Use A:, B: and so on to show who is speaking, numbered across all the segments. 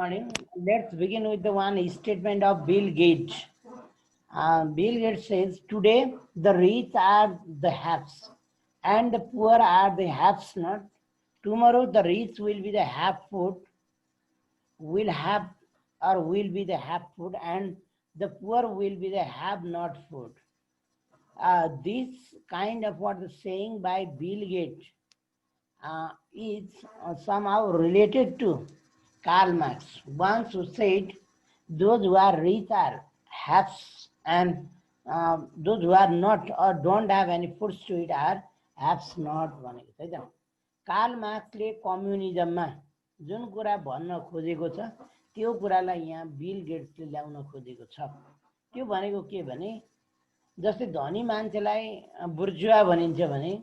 A: Morning. Let's begin with the one statement of Bill Gates. Bill Gates says, today the rich are the haves and the poor are the haves not. Tomorrow the rich will be the have food, will have or will be the have food, and the poor will be the have not food. This kind of what the saying by Bill Gates is somehow related to Karl Marx, once who said, those who are rich are haves, and those who are not or don't have any foods to eat are haves not भनेको छ है त। Karl मार्क्सले कम्युनिजममा जुन कुरा भन्न खोजेको छ त्यो कुरालाई यहाँ बिल गेट्सले ल्याउन खोजेको छ। त्यो भनेको के भने जस्तै धनी मान्छेलाई बुर्जुवा भनिन्छ भने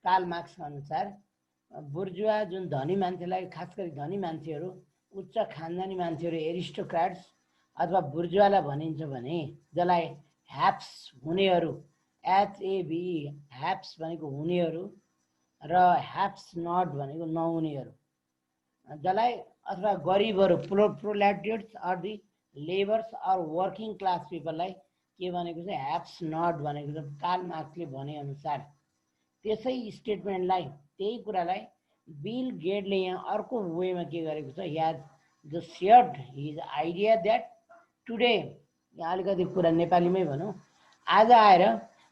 A: कार्ल मार्क्स अनुसार बुर्जुवा जुन धनी मान्छेलाई खास गरी धनी मान्छेहरू उच्च खानदानी मान्छेहरू एरिस्टोक्राट्स अथवा बुर्जुवालाई भनिन्छ भने जसलाई ह्याप्स हुनेहरू HAVE ह्याप्स भनेको हुनेहरू र ह्याप्स नट भनेको नहुनेहरू जसलाई अथवा गरिबहरू proletariats or the labours or working class पिपललाई के भनेको छ ह्याप्स नट भनेको छ कार्ल मार्क्सले भने अनुसार। त्यसै स्टेटमेन्टलाई त्यही कुरालाई बिल गेटले यहाँ अर्को वेमा के गरेको छ has the shared his idea that today यहाँ अलिकति कुरा नेपालीमै भनौँ आज आएर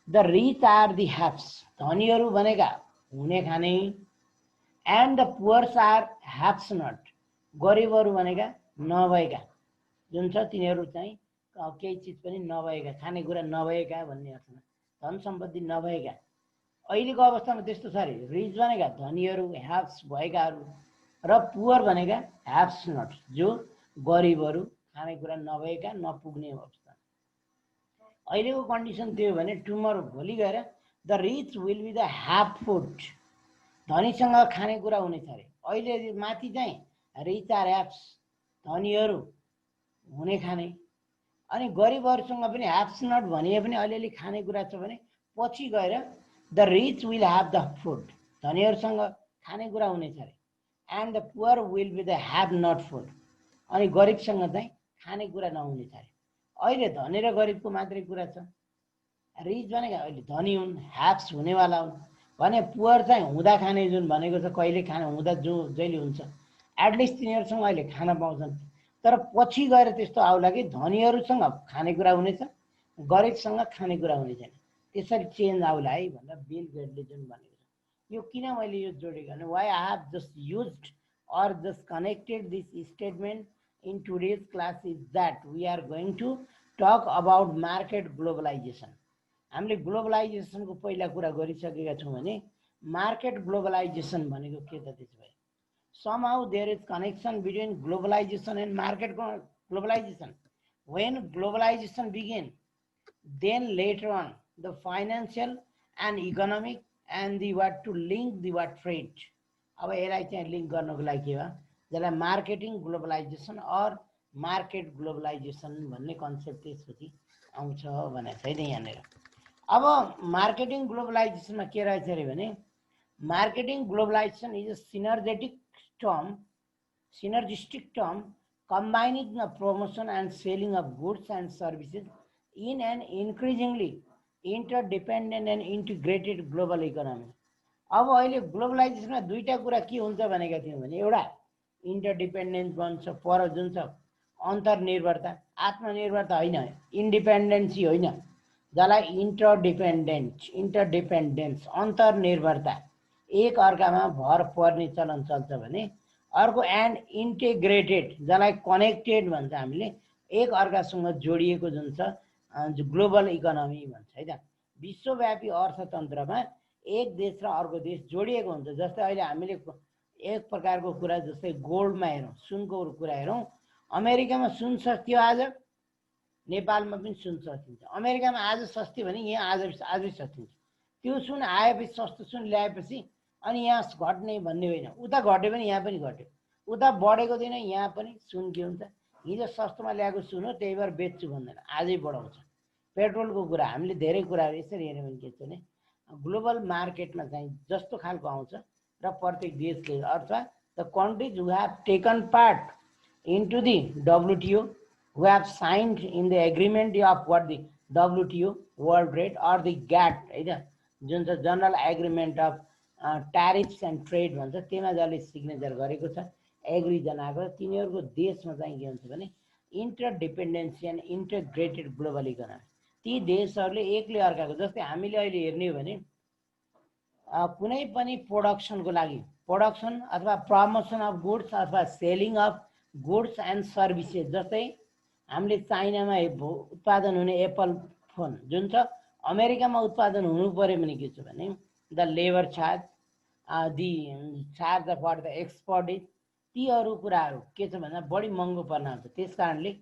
A: the rich are the haves धनीहरू भनेका हुने खाने and the poors are haves not गरिबहरू भनेका नभएका जुन छ तिनीहरू चाहिँ केही चिज पनि नभएका खानेकुरा नभएका भन्ने अर्थमा धन सम्पत्ति नभएका। अहिलेको अवस्थामा त्यस्तो छ अरे रिच भनेका धनीहरू ह्याप्स भएकाहरू र पुअर भनेका ह्याप्स नट जो गरिबहरू खानेकुरा नभएका नपुग्ने अवस्था। अहिलेको कन्डिसन त्यो भने टुमरो भोलि गएर the rich will be the have food धनीसँग खानेकुरा हुनेछ अरे। अहिले माथि चाहिँ रिच आर ह्याप्स धनीहरू हुने खाने अनि गरिबहरूसँग पनि ह्याप्स नट भने पनि अलिअलि खानेकुरा छ भने पछि गएर the rich will have the food धनीहरूसँग खानेकुरा हुनेछ अरे and the poor will be the have not food अनि गरिबसँग चाहिँ खानेकुरा नहुनेछ अरे। अहिले धनी र गरिबको मात्रै कुरा छ। रिच भनेको अहिले धनी हुन् ह्याप्स हुनेवाला हुन् भने पुअर चाहिँ हुँदा खाने जुन भनेको छ कहिले खाना हुँदा जो जहिले हुन्छ एटलिस्ट तिनीहरूसँग अहिले खाना पाउँछन्। तर पछि गएर त्यस्तो आउला कि धनीहरूसँग खानेकुरा हुनेछ गरिबसँग खानेकुरा हुने छैन त्यसरी चेन्ज आउला है भनेर बिल गेट्सले जुन भनेको छ। यो किन मैले यो जोडेको भने why I have just used or just connected this statement in today's class is that we are going to talk about market globalization. हामीले ग्लोबलाइजेसनको पहिला कुरा गरिसकेका छौँ भने मार्केट ग्लोबलाइजेसन भनेको के त त्यसो भए somehow there is connection between globalization and market globalization. When globalization began, then later on the financial and economic and the what to link the what trade. अब यसलाई चाहिँ लिङ्क गर्नको लागि के भयो जसलाई marketing globalization or market globalization भन्ने concept त्यसपछि आउँछ भनेको छैन यहाँनिर। अब मार्केटिङ ग्लोबलाइजेसनमा के रहेछ अरे भने marketing globalisation is a synergistic term combining the promotion and selling of goods and services in an increasingly interdependent and integrated global economy. अब अहिले ग्लोबलाइजेसनमा दुईटा कुरा के हुन्छ भनेका थियौँ भने एउटा इन्टरडिपेन्डेन्स बन्छ पर जुन छ अन्तर्निर्भरता आत्मनिर्भरता होइन इन्डिपेन्डेन्सी होइन जसलाई इन्टरडिपेन्डेन्स अन्तर्निर्भरता एक अर्कामा भर पर्ने चलन चल्छ भने अर्को एन्ड इन्टेग्रेटेड जसलाई कनेक्टेड भन्छ हामीले एक अर्कासँग जोडिएको जुन छ ग्लोबल इकोनोमी भन्छ है त। विश्वव्यापी अर्थतन्त्रमा एक देश र अर्को देश जोडिएको हुन्छ। जस्तै अहिले हामीले एक प्रकारको कुरा जस्तै गोल्डमा हेरौँ सुनको कुरा हेरौँ अमेरिकामा सुन सस्तियो आज नेपालमा पनि सुन सस्तिन्छ। अमेरिकामा आज सस्तियो भने यहाँ आजै सस्तिन्छ। त्यो सुन आएपछि सस्तो सुन ल्याएपछि अनि यहाँ घट्ने भन्ने होइन उता घट्यो भने यहाँ पनि घट्यो उता बढेको दिन यहाँ पनि सुन के हुन्छ हिजो सस्तोमा ल्याएको सुन हो त्यही भएर बेच्छु भन्दैन आजै बढाउँछ। पेट्रोलको कुरा हामीले धेरै कुराहरू यसरी हेऱ्यौँ भने के छ भने ग्लोबल मार्केटमा चाहिँ जस्तो खालको आउँछ र प्रत्येक देशले अथवा the countries who have taken part into the WTO, who have signed in the agreement of what the WTO, World Trade, or the GATT, जुन चाहिँ general agreement of tariffs and trade भन्छ, त्यसमा जसले सिग्नेचर गरेको छ, agree जनाएको, तिनीहरूको देशमा चाहिँ के हुन्छ भने इन्टरडिपेन्डेन्सी एन्ड इन्टग्रेटेड ग्लोबल इकोनोमी। ती देशहरूले एकले अर्काको, जस्तै हामीले अहिले हेर्ने हो भने कुनै पनि प्रोडक्सनको लागि, प्रोडक्सन अथवा प्रमोसन अफ गुड्स अथवा selling of goods and services, जस्तै हामीले चाइनामा उत्पादन हुने एप्पल फोन जुन छ अमेरिकामा उत्पादन हुनु पर्यो भने के छ भने the labour charge, the charge of what the export is, ती अरू कुराहरू के छ भन्दा बढी महँगो पर्न हुन्छ। त्यस कारणले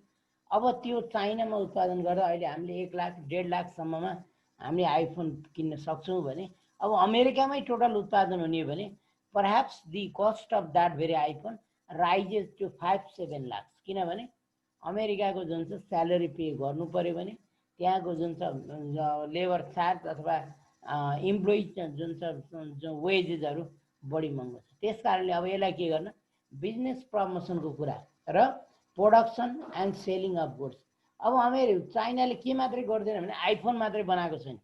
A: अब त्यो चाइनामा उत्पादन गर्दा अहिले हामीले 1 लाख 1.5 लाखसम्ममा हामीले आइफोन किन्न सक्छौँ भने अब अमेरिकामै टोटल उत्पादन हुने भने perhaps the cost of that very iPhone rises to 5-7 lakh, किनभने अमेरिकाको जुन चाहिँ स्यालेरी पे गर्नु पर्यो भने त्यहाँको जुन चाहिँ लेबर चार्ज अथवा इम्प्लोइ जुन चाहिँ वेजेसहरू बढी महँगो छ। त्यस कारणले अब यसलाई के गर्न, बिजनेस प्रमोसनको कुरा र production and selling of goods. अब चाइनाले के मात्रै गर्दैन भने आइफोन मात्रै बनाएको छैन,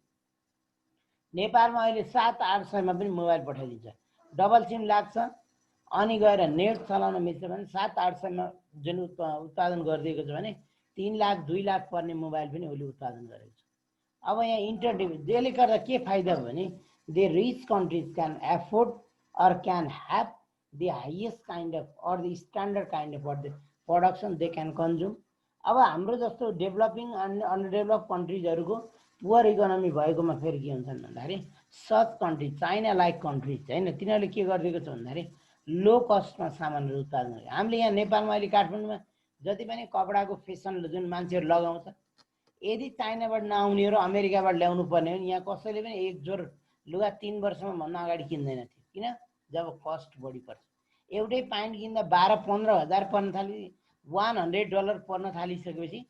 A: नेपालमा अहिले 700-800 सयमा पनि मोबाइल पठाइदिन्छ, डबल सिम लाग्छ, अनि गएर नेट चलाउन मिल्छ भने 700-800 सयमा जुन उत्पादन गरिदिएको छ भने 3 लाख 2 लाख पर्ने मोबाइल पनि उसले उत्पादन गरेको छ। अब यहाँ त्यसले गर्दा के फाइदा भने the rich countries can afford or can have the highest kind of or the standard kind of what the production they can consume. अब हाम्रो जस्तो डेभलपिङ एन्ड अन्डरडेभलप कन्ट्रिजहरुको पुअर इकोनोमी भएकोमा फेरि के हुन्छन् भन्दाखेरि such country China like countries हैन, तिनीहरूले के गरिदिएको छ भन्दाखेरि लो कस्टमा सामानहरु उत्पादन गरे। हामीले यहाँ नेपालमा अहिले काठमाडौँमा जति पनि कपडाको फेसन जुन मान्छेहरु लगाउँछ, यदि चाइनाबाट नआउने र अमेरिकाबाट ल्याउनु पर्ने हो, यहाँ कसैले पनि एक जोर लुगा 3 वर्षमा भन्दा अगाडि किन्दैन थियो, किन? जब कस्ट बढी पर्छ। एउटै प्यान्ट किन्दा 12-15 हजार पर्न थाली, $100 पर्न थालिसकेपछि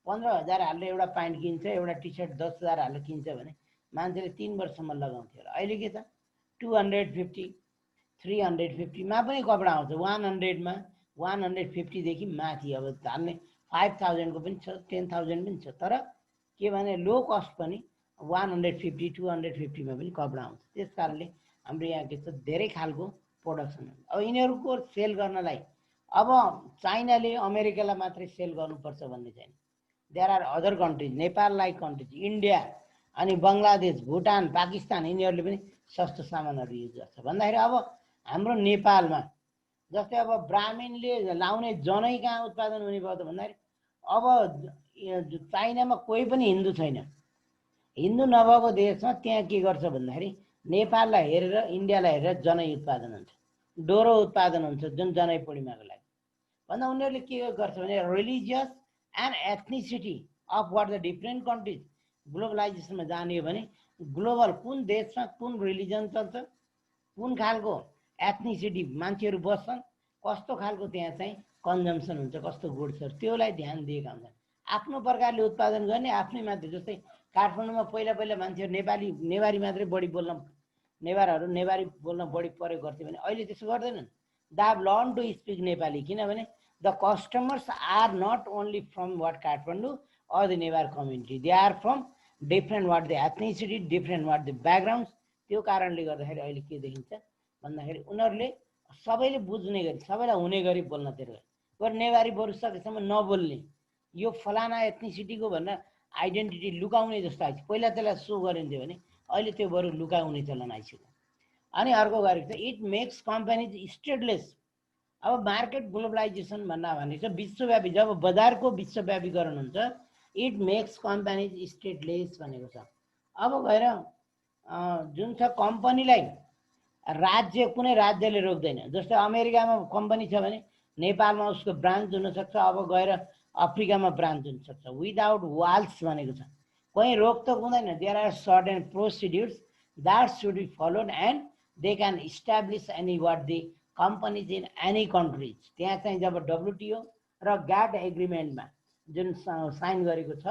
A: 15 हजार हालेर एउटा प्यान्ट किन्छ, एउटा टी शर्ट 10 हजार हालेर किन्छ भने मान्छेले 3 वर्षसम्म लगाउँथ्यो। अहिले के छ 250 350 मा पनि कपडा आउँछ, 100 मा 150 देखि माथि अब हाल्ने 5000 को पनि छ, 10,000 पनि छ। तर के भने लो कस्ट पनि 150 250 मा पनि कपडा आउँछ। त्यस कारणले हाम्रो यहाँ के छ धेरै खालको प्रोडक्सन। अब यिनीहरुको सेल गर्नलाई अब चाइनाले अमेरिकालाई मात्रै सेल गर्नुपर्छ भन्ने छैन। There are other countries, Nepal like countries, India अनि बंगलादेश, भुटान, पाकिस्तान, यिनीहरुले पनि सस्तो सामानहरु युज गर्छ। भन्दाखेरि अब हाम्रो नेपालमा जस्तै अब ब्राह्मणले लाउने जनै कहाँ उत्पादन हुने भयो त भन्दाखेरि अब चाइनामा कोही पनि हिन्दू छैन। हिन्दू नभएको देशमा त्यहाँ के गर्छ भन्दाखेरि नेपाललाई हेरेर इन्डियालाई हेरेर जनै उत्पादन हुन्छ, डोरो उत्पादन हुन्छ जुन जनै पूर्णिमाको लागि। भन्दा उनीहरूले के गर्छ भने religious and ethnicity of what the different countries ग्लोबलाइजेसनमा जाने हो भने ग्लोबल कुन देशमा कुन रिलिजन चल्छ, कुन खालको एथनिसिटी मान्छेहरू बस्छन्, कस्तो खालको त्यहाँ चाहिँ कन्जम्सन हुन्छ, कस्तो गुड्सहरू, त्योलाई ध्यान दिएका हुन्छन्। आफ्नो प्रकारले उत्पादन गर्ने आफ्नै मात्रै। जस्तै काठमाडौँमा पहिला पहिला मान्छेहरू नेवारी मात्रै बढी बोल्न, नेवारी बोल्न बढी प्रयोग गर्थे भने अहिले त्यसो गर्दैनन्। They have learn to speak Nepali, किनभने the customers are not only from what Kathmandu or the Newar community, they are from different what the ethnicity, different what the backgrounds। त्यो कारणले गर्दाखेरि अहिले के देखिन्छ भन्दाखेरि उनीहरूले सबैले बुझ्ने गरी सबैलाई हुने गरी बोल्नतिर गए। तर नेवारी बरु सकेसम्म नबोल्ने, यो फलाना एथनिसिटीको भनेर आइडेन्टिटी लुकाउने जस्तो आइछ। पहिला त्यसलाई सो गरिन्थ्यो भने अहिले त्यो बरु लुकाउने चलन आइसक्यो। अनि अर्को गरेको छ इट मेक्स कम्पनीज स्टेटलेस। अब मार्केट ग्लोबलाइजेसन भनेको विश्वव्यापी, जब बजारको विश्वव्यापीकरण हुन्छ इट मेक्स कम्पनीज स्टेटलेस भनेको छ। अब गएर जुन छ कम्पनीलाई राज्य कुनै राज्यले रोक्दैन। जस्तै अमेरिकामा कम्पनी छ भने नेपालमा उसको ब्रान्च हुन सक्छ, अब गएर अफ्रिकामा ब्रान्च हुन सक्छ विदाउट वाल्स भनेको छ। कहीँ रोकटोक हुँदैन। There are certain procedures that should be followed and they can establish any what the companies in any countries. त्यहाँ चाहिँ जब WTO र ग्याट एग्रिमेन्टमा जुन साइन गरेको छ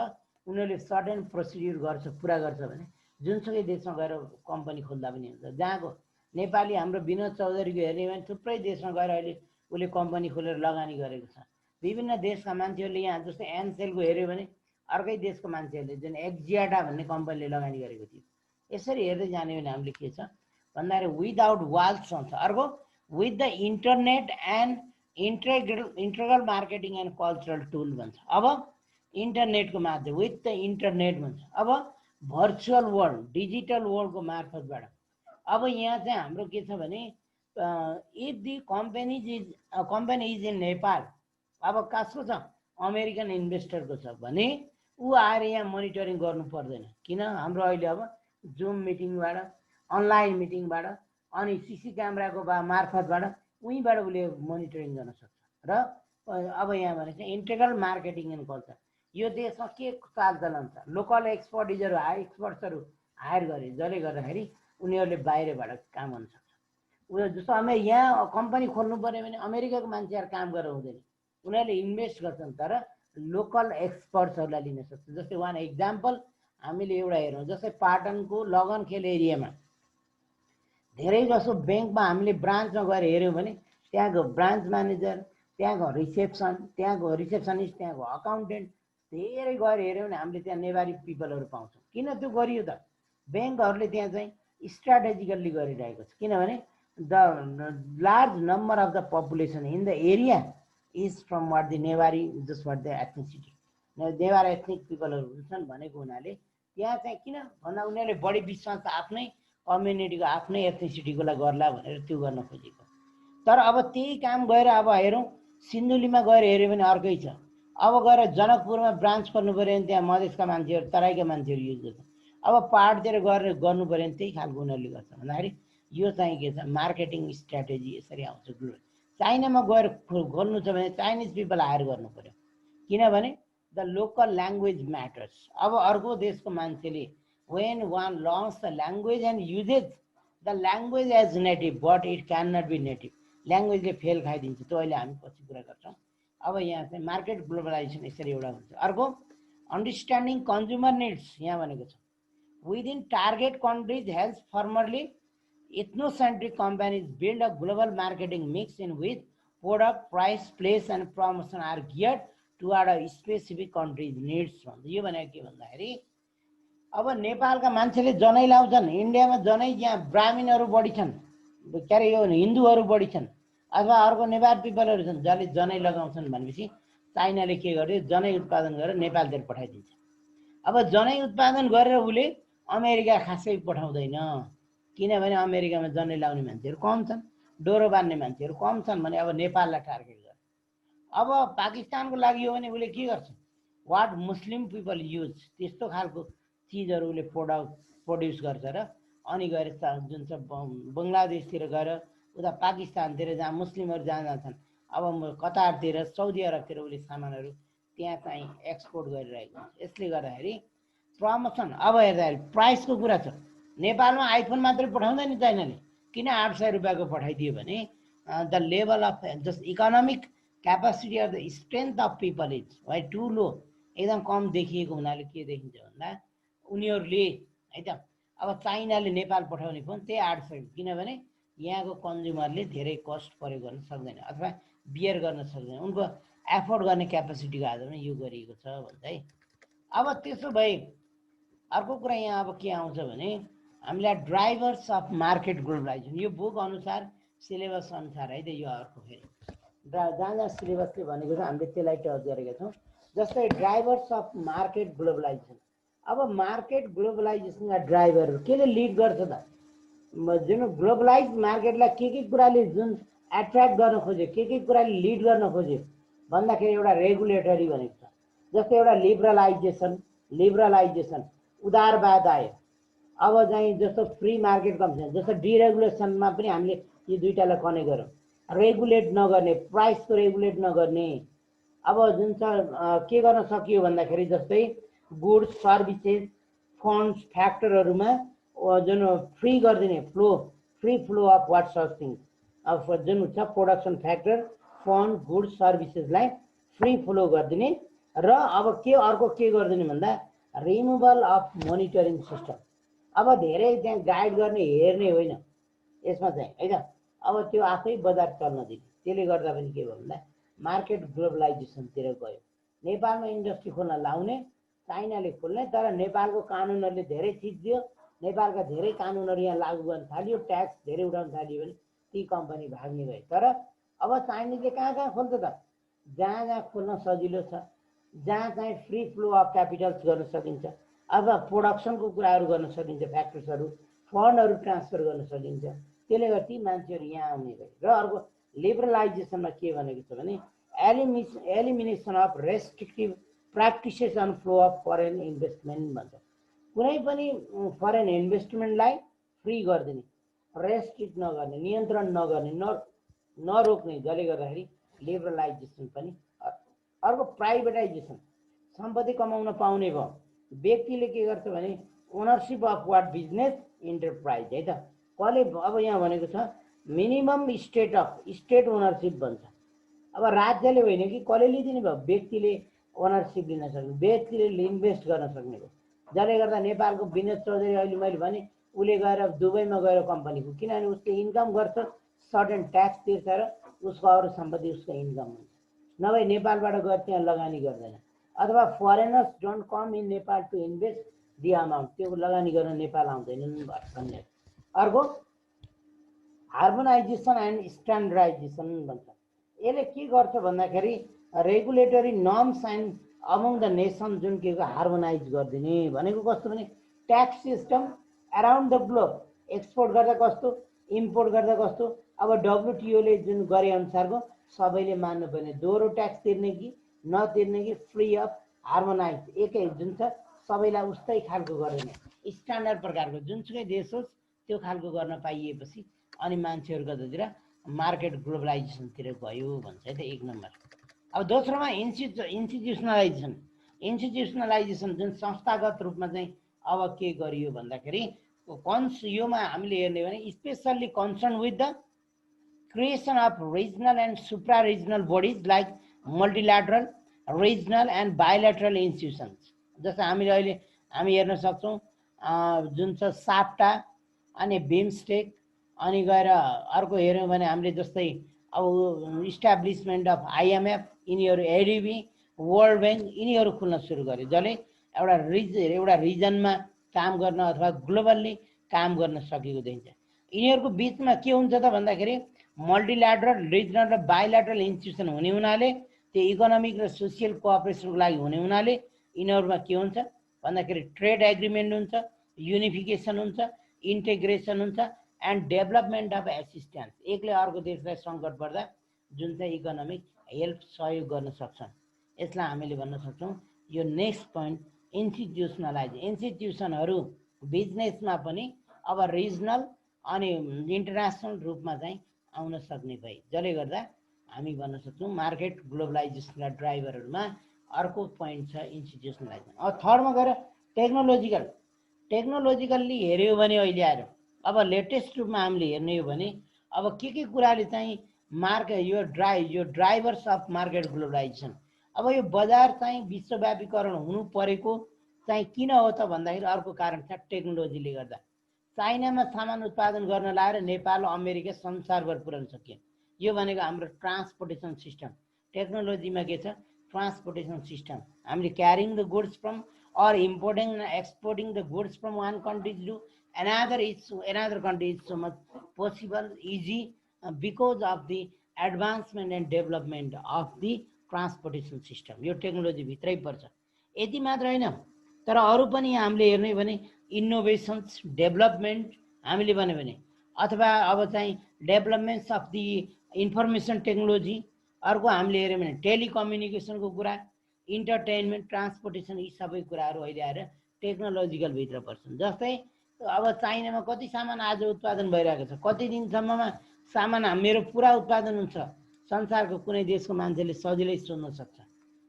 A: उनीहरूले सर्टेन प्रोसिड्युर गर्छ, पुरा गर्छ भने जुनसुकै देशमा गएर कम्पनी खोल्दा पनि हुन्छ। जहाँको नेपाली हाम्रो विनोद चौधरीको हेर्ने भने थुप्रै देशमा गएर अहिले उसले कम्पनी खोलेर लगानी गरेको छ। विभिन्न देशका मान्छेहरूले यहाँ जस्तै एनसेलको हेऱ्यो भने अर्कै देशको मान्छेहरूले जुन एक्जियाटा भन्ने कम्पनीले लगानी गरेको थियो। यसरी हेर्दै जाने भने हामीले के छ भन्दाखेरि विदाउट वाल्स भन्छ। अर्को with the internet and integral marketing and cultural tool भन्छ। अब इन्टरनेटको माध्यम विथ द इन्टरनेट भन्छ। अब भर्चुअल वर्ल्ड डिजिटल वर्ल्डको मार्फतबाट अब यहाँ चाहिँ हाम्रो के छ भने if the company is in Nepal, अब कसको छ अमेरिकन इन्भेस्टरको छ भने ऊ आएर यहाँ मोनिटरिङ गर्नु पर्दैन। किन हाम्रो अहिले अब जुम मिटिङबाट अनलाइन मिटिङबाट अनि सिसी क्यामेराको मार्फतबाट उहीँबाट उसले मोनिटरिङ गर्न सक्छ। र अब यहाँ भने चाहिँ इन्टेग्रल मार्केटिङ एन्ड कल्चर यो देशमा के चालचलन छ, लोकल एक्सपर्ट्सहरू हायर गरे जसले गर्दाखेरि उनीहरूले बाहिरबाट काम गर्न सक्छ। उयो जस्तो हामी यहाँ कम्पनी खोल्नु पर्यो भने अमेरिकाको मान्छेहरू काम गरेर हुँदैन, उनीहरूले इन्भेस्ट गर्छन् तर लोकल एक्सपर्ट्सहरूलाई लिन सक्छ। जस्तै वान एक्जाम्पल हामीले एउटा हेरौँ, जस्तै पाटनको लगनखेल एरियामा धेरै जसो ब्याङ्कमा हामीले ब्रान्चमा गएर हेऱ्यौँ भने त्यहाँको ब्रान्च म्यानेजर, त्यहाँको रिसेप्सनिस्ट, त्यहाँको अकाउन्टेन्ट धेरै गएर हेऱ्यौँ भने हामीले त्यहाँ नेवारी पिपलहरू पाउँछौँ। किन त्यो गरियो त? ब्याङ्कहरूले त्यहाँ चाहिँ स्ट्राटेजिकल्ली गरिरहेको छ। किनभने the large number of the population in the area is from what the Newari just what the ethnicity, Newar ethnic पिपलहरू छन् भनेको हुनाले त्यहाँ चाहिँ किन भन्दा उनीहरूले बढी विश्वास आफ्नै कम्युनिटीको आफ्नै एथनिसिटीकोलाई गर्ला भनेर त्यो गर्न खोजेको। तर अब त्यही काम गएर अब हेरौँ सिन्धुलीमा गएर हेऱ्यो भने अर्कै छ। अब गएर जनकपुरमा ब्रान्च खोल्नु पऱ्यो भने त्यहाँ मधेसका मान्छेहरू तराईका मान्छेहरू युज गर्छन्। अब पहाडतिर गएर गर्नु पऱ्यो भने त्यही खालको उनीहरूले गर्छ। भन्दाखेरि यो चाहिँ के छ मार्केटिङ स्ट्राटेजी यसरी आउँछ। चाइनामा गएर खोल्नु छ भने चाइनिज पिपल हायर गर्नु पऱ्यो, किनभने द लोकल ल्याङ्ग्वेज म्याटर्स। अब अर्को देशको मान्छेले when one learns the language and uses the language as native but it cannot be native, ल्याङ्ग्वेजले फेल खाइदिन्छ। त्यो अहिले हामी पछि कुरा गर्छौँ। अब यहाँ चाहिँ मार्केट ग्लोबलाइजेसन यसरी एउटा हुन्छ। अर्को अन्डरस्ट्यान्डिङ कन्ज्युमर निड्स यहाँ भनेको छ। Within target countries help formerly ethnocentric companies build a global marketing mix in which product, price, place and promotion are geared toward a specific country's needs भन्छ। यो भनेको के भन्दाखेरि अब नेपालका मान्छेले जनै लाउँछन्, इन्डियामा जनै यहाँ ब्राह्मणहरू बढी छन्, के अरे यो हिन्दूहरू बढी छन्, अथवा अर्को नेवार पिपलहरू छन् जसले जनै लगाउँछन् भनेपछि चाइनाले के गर्यो जनै उत्पादन गरेर नेपालतिर पठाइदिन्छ। अब जनै उत्पादन गरेर उसले अमेरिका खासै पठाउँदैन, किनभने अमेरिकामा जनै लाउने मान्छेहरू कम छन्, डोरो बान्ने मान्छेहरू कम छन् भने अब नेपाललाई टार्गेट गर्छ। अब पाकिस्तानको लागि हो भने उसले के गर्छ वाट मुस्लिम पिपल युज त्यस्तो खालको चिजहरू उसले प्रोड्युस गर्छ र अनि गएर जुन चाहिँ बङ्गलादेशतिर गएर उता पाकिस्तानतिर जहाँ मुस्लिमहरू जहाँ जान्छन्, अब कतारतिर साउदी अरबतिर उसले सामानहरू त्यहाँ चाहिँ एक्सपोर्ट गरिरहेको हुन्छ। यसले गर्दाखेरि प्रमोसन अब हेर्दाखेरि प्राइसको कुरा छ। नेपालमा आइफोन मात्रै पठाउँदैन चाइनाले, किन 800 रुपियाँको पठाइदियो भने the level of just economic capacity of the strength of people is way too low, एकदम कम देखिएको हुनाले के देखिन्छ भन्दा उनीहरूले है त अब चाइनाले नेपाल पठाउने फोन त्यही 800, किनभने यहाँको कन्ज्युमरले धेरै कस्ट प्रयोग गर्न सक्दैन अथवा बियर गर्न सक्दैन, उनको एफोर्ड गर्ने क्यापासिटीको आधारमा यो गरिएको छ भन्छ है। अब त्यसो भए अर्को कुरा यहाँ अब के आउँछ भने हामीलाई ड्राइभर्स अफ मार्केट ग्लोबलाइजेसन, यो बुक अनुसार सिलेबस अनुसार है त यो अर्को फेरि जहाँ जहाँ सिलेबसले भनेको छ हामीले त्यसलाई टच गरेका छौँ। जस्तै ड्राइभर्स अफ मार्केट ग्लोबलाइजेसन। अब मार्केट ग्लोबलाइजेसनका ड्राइभरहरू केले लिड गर्छ त? जुन ग्लोबलाइज मार्केटलाई के कुराले जुन एट्र्याक्ट गर्न खोज्यो, के कुराले लिड गर्न खोज्यो भन्दाखेरि एउटा रेगुलेटरी भनेको छ। जस्तै एउटा लिबरलाइजेसन उदारवाद आयो। अब चाहिँ जस्तो फ्री मार्केट कम्पिटिसन, जस्तो डिरेगुलेसनमा पनि हामीले यो दुईटालाई कनेक्ट गरौँ। रेगुलेट नगर्ने, प्राइसको रेगुलेट नगर्ने। अब जुन छ के गर्न सकियो भन्दाखेरि जस्तै गुड्स, सर्भिसेस, फन्ड्स, फ्याक्टरहरूमा जुन फ्री गरिदिने free flow of what such things, अब जुन छ प्रोडक्सन फ्याक्टर, फन्ड, गुड्स, सर्भिसेसलाई फ्री फ्लो गरिदिने। र अब के अर्को के गरिदिने भन्दा रिमुभल अफ मोनिटरिङ सिस्टम। अब धेरै त्यहाँ गाइड गर्ने हेर्ने होइन यसमा चाहिँ है त, अब त्यो आफै बजार चल्न दिने। त्यसले गर्दा पनि के भयो भन्दा मार्केट ग्लोबलाइजेसनतिर गयो। नेपालमा इन्डस्ट्री खोल्न लाउने, चाइनाले खोल्ने, तर नेपालको कानुनहरूले धेरै चिज दियो, नेपालका धेरै कानुनहरू यहाँ लागू गर्न थालियो, ट्याक्स धेरै उठाउन थालियो भने ती कम्पनी भाग्ने भए। तर अब चाइनिजले कहाँ कहाँ खोल्छ त? जहाँ जहाँ खोल्न सजिलो छ, जहाँ चाहिँ फ्री फ्लो अफ क्यापिटल्स गर्न सकिन्छ, अब प्रोडक्सनको कुराहरू गर्न सकिन्छ, फ्याक्ट्रिजहरू फन्डहरू ट्रान्सफर गर्न सकिन्छ, त्यसले गर्दा ती मान्छेहरू यहाँ आउने भए। र अर्को लिबरलाइजेसनमा के भनेको छ भने elimination of restrictive practices on flow of foreign investment भन्छ। कुनै पनि फरेन इन्भेस्टमेन्टलाई फ्री गरिदिने, रेस्ट्रिक्ट नगर्ने, नियन्त्रण नगर्ने, नरोक्ने, जसले गर्दाखेरि लिबरलाइजेसन पनि। अर्को प्राइभेटाइजेसन, सम्पत्ति कमाउन पाउने भयो। व्यक्तिले के गर्छ भने ownership of what business enterprise है त। कसले अब यहाँ भनेको छ मिनिमम स्टेट ओनरसिप भन्छ। अब राज्यले होइन कि कसले लिइदिने भयो? व्यक्तिले ओनरसिप लिन सक्ने, व्यक्तिले इन्भेस्ट गर्न सक्ने भयो। जसले गर्दा नेपालको विनोद चौधरी अहिले मैले भने उसले गएर दुबईमा गएर कम्पनीको, किनभने उसले इन्कम गर्छ, सर्टेन ट्याक्स तिर्छ र उसको अरू सम्पत्ति उसको इन्कम हुन्छ। नभए नेपालबाट गएर त्यहाँ लगानी गर्दैन। अथवा foreigners don't come in Nepal to invest the amount, त्यो लगानी गर्न नेपाल आउँदैनन् भन्ने। अर्को हार्मोनाइजेसन एन्ड स्ट्यान्डर्डाइजेसन भन्छ। यसले के गर्छ भन्दाखेरि regulatory norms and among the nation जुन के हार्मोनाइज गरिदिने भनेको कस्तो भने tax system around the globe, export गर्दा कस्तो, इम्पोर्ट गर्दा कस्तो। अब डब्लुटिओले जुन गरे अनुसारको सबैले मान्नुपर्ने, दोहोरो ट्याक्स तिर्ने कि नतिर्ने कि फ्री अफ हार्मोनाइज, एकै जुन छ सबैलाई उस्तै खालको गरिदिने, स्ट्यान्डर्ड प्रकारको जुनसुकै देश होस् त्यो खालको गर्न पाइएपछि अनि मान्छेहरू कतातिर मार्केट ग्लोबलाइजेसनतिर गयो भन्छ है त, एक नम्बर। अब दोस्रोमा इन्स्टिट्युसनलाइजेसन जुन संस्थागत रूपमा चाहिँ अब के गरियो भन्दाखेरि योमा हामीले हेर्ने भने specially concern with the creation of regional and supra regional bodies like multilateral, regional and bilateral institutions. जस्तो हामीले अहिले हामी हेर्न सक्छौँ जुन छ साप्टा अनि बिमस्टेक, अनि गएर अर्को हेऱ्यौँ भने हामीले जस्तै अब इस्टाब्लिसमेन्ट अफ आइएमएफ, यिनीहरू एडिबी, वर्ल्ड ब्याङ्क, यिनीहरू खुल्न सुरु गर्यो, जसले एउटा रिजनमा काम गर्न अथवा ग्लोबल्ली काम गर्न सकेको देखिन्छ। यिनीहरूको बिचमा के हुन्छ त भन्दाखेरि मल्टिल्याटरल, रिजनल र बायोल्याटरल इन्स्टिट्युसन हुने हुनाले, त्यो इकोनोमिक र सोसियल कोअपरेसनको लागि हुने हुनाले यिनीहरूमा के हुन्छ भन्दाखेरि ट्रेड एग्रिमेन्ट हुन्छ, युनिफिकेसन हुन्छ, इन्टेग्रेसन हुन्छ एन्ड डेभलपमेन्ट अफ एसिस्टेन्स। एकले अर्को देशलाई सङ्कट पर्दा जुन चाहिँ इकोनोमिक हेल्प सहयोग गर्न सक्छन्, यसलाई हामीले भन्न सक्छौँ। यो नेक्स्ट पोइन्ट इन्स्टिट्युसनहरू बिजनेसमा पनि अब रिजनल अनि इन्टरनेसनल रूपमा चाहिँ आउन सक्ने भए, जसले गर्दा हामी भन्न सक्छौँ मार्केट ग्लोबलाइजेसनका ड्राइभरहरूमा अर्को पोइन्ट छ इन्स्टिट्युसनलाइजेसन। अब थर्डमा गएर टेक्नोलोजिकल्ली हेऱ्यो भने अहिले आएर अब लेटेस्ट रूपमा हामीले हेर्ने हो भने अब के कुराले चाहिँ यो ड्राइभर्स अफ मार्केट ग्लोबलाइजेसन। अब यो बजार चाहिँ विश्वव्यापीकरण हुनु परेको चाहिँ किन हो त भन्दाखेरि अर्को कारण छ टेक्नोलोजीले गर्दा। चाइनामा सामान उत्पादन गर्न लाएर नेपाल, अमेरिका, संसारभर पुर्याउन सकियो। यो भनेको हाम्रो ट्रान्सपोर्टेसन सिस्टम। टेक्नोलोजीमा के छ? Transportation system. हामीले carrying the goods from or importing and exporting the goods from one country to another country is so much possible, easy because of the advancement and development of the transportation system. यो technology भित्रै पर्छ। यति मात्र होइन, तर अरू पनि हामीले हेर्ने भने इनोभेसन्स, डेभलपमेन्ट हामीले भन्यो भने, अथवा अब चाहिँ developments of the information technology, अर्को हामीले हेऱ्यौँ भने टेलिकम्युनिकेसनको कुरा, इन्टरटेनमेन्ट, ट्रान्सपोर्टेसन, यी सबै कुराहरू अहिले आएर टेक्नोलोजिकल भित्र पर्छन्। जस्तै अब चाइनामा कति सामान आज उत्पादन भइरहेको छ, कति दिनसम्ममा सामान मेरो पुरा उत्पादन हुन्छ, संसारको कुनै देशको मान्छेले सजिलै सुन्न सक्छ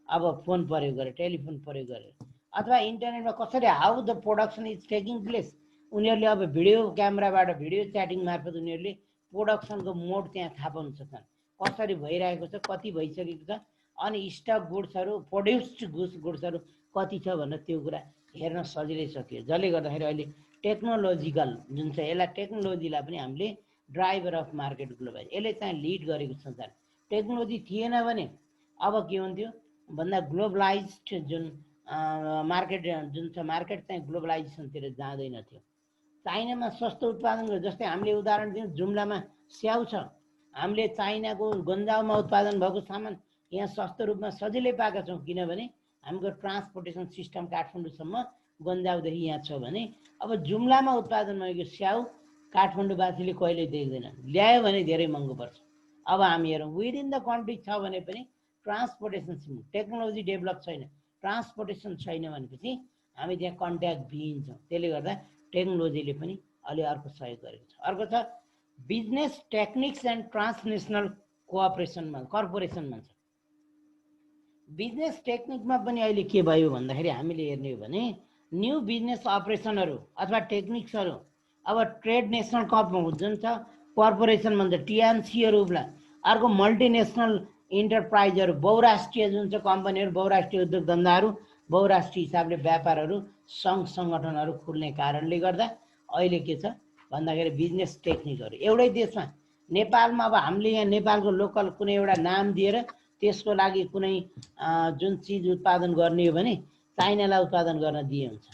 A: अब फोन प्रयोग गरेर, टेलिफोन प्रयोग गरेर, अथवा इन्टरनेटमा कसरी how the production is taking place. उनीहरूले अब भिडियो क्यामेराबाट, भिडियो च्याटिङ मार्फत उनीहरूले प्रोडक्सनको मोड त्यहाँ थाहा पाउन सक्छन्, कसरी भइरहेको छ, कति भइसकेको छ, अनि स्टक गुड्सहरू, प्रोड्युस्ड गुड्सहरू कति छ भनेर त्यो कुरा हेर्न सजिलै सकियो। जसले गर्दाखेरि अहिले टेक्नोलोजिकल जुन छ, यसलाई टेक्नोलोजीलाई पनि हामीले ड्राइभर अफ मार्केट ग्लोबलाइजेसन, यसले चाहिँ लिड गरेको छ। टेक्नोलोजी थिएन भने अब के हुन्थ्यो भन्दा ग्लोबलाइज्ड जुन मार्केट जुन छ मार्केट चाहिँ ग्लोबलाइजेसनतिर जाँदैन थियो। चाइनामा सस्तो उत्पादन गर्यो, जस्तै हामीले उदाहरण दियौँ जुम्लामा स्याउ छ, हामीले चाइनाको गन्जाउमा उत्पादन भएको सामान यहाँ सस्तो रूपमा सजिलै पाएका छौँ, किनभने हाम्रो ट्रान्सपोर्टेसन सिस्टम काठमाडौँसम्म गन्जाउदेखि यहाँ छ भने अब जुम्लामा उत्पादन भएको स्याउ काठमाडौँवासीले कहिले देख्दैनन्, ल्यायो भने धेरै महँगो पर्छ। अब हामी हेरौँ विदिन द कन्ट्री छ भने पनि ट्रान्सपोर्टेसन टेक्नोलोजी डेभलप छैन, ट्रान्सपोर्टेसन छैन भनेपछि हामी त्यहाँ कन्ट्याक्ट बिहिन छौँ। त्यसले गर्दा टेक्नोलोजीले पनि अलि अर्को सहयोग गरेको छ। अर्को छ बिजनेस टेक्निक्स एन्ड ट्रान्सनेसनल कोअपरेसनमा कर्पोरेसनमा छ। बिजनेस टेक्निकमा पनि अहिले के भयो भन्दाखेरि हामीले हेर्ने हो भने न्यू बिजनेस अपरेसनहरू अथवा टेक्निक्सहरू अब ट्रेड नेसनल कप जुन छ कर्पोरेसन भन्छ टिएनसीहरू, अर्को मल्टिनेसनल इन्टरप्राइजहरू बहुराष्ट्रिय जुन छ कम्पनीहरू, बहुराष्ट्रिय उद्योग धन्दाहरू, बहुराष्ट्रिय हिसाबले व्यापारहरू सङ्घ सङ्गठनहरू खुल्ने कारणले गर्दा अहिले के छ भन्दाखेरि बिजनेस टेक्निकहरू एउटै देशमा नेपालमा अब हामीले यहाँ नेपालको लोकल कुनै एउटा नाम दिएर त्यसको लागि कुनै जुन चिज उत्पादन गर्ने हो भने चाइनालाई उत्पादन गर्न दिए हुन्छ।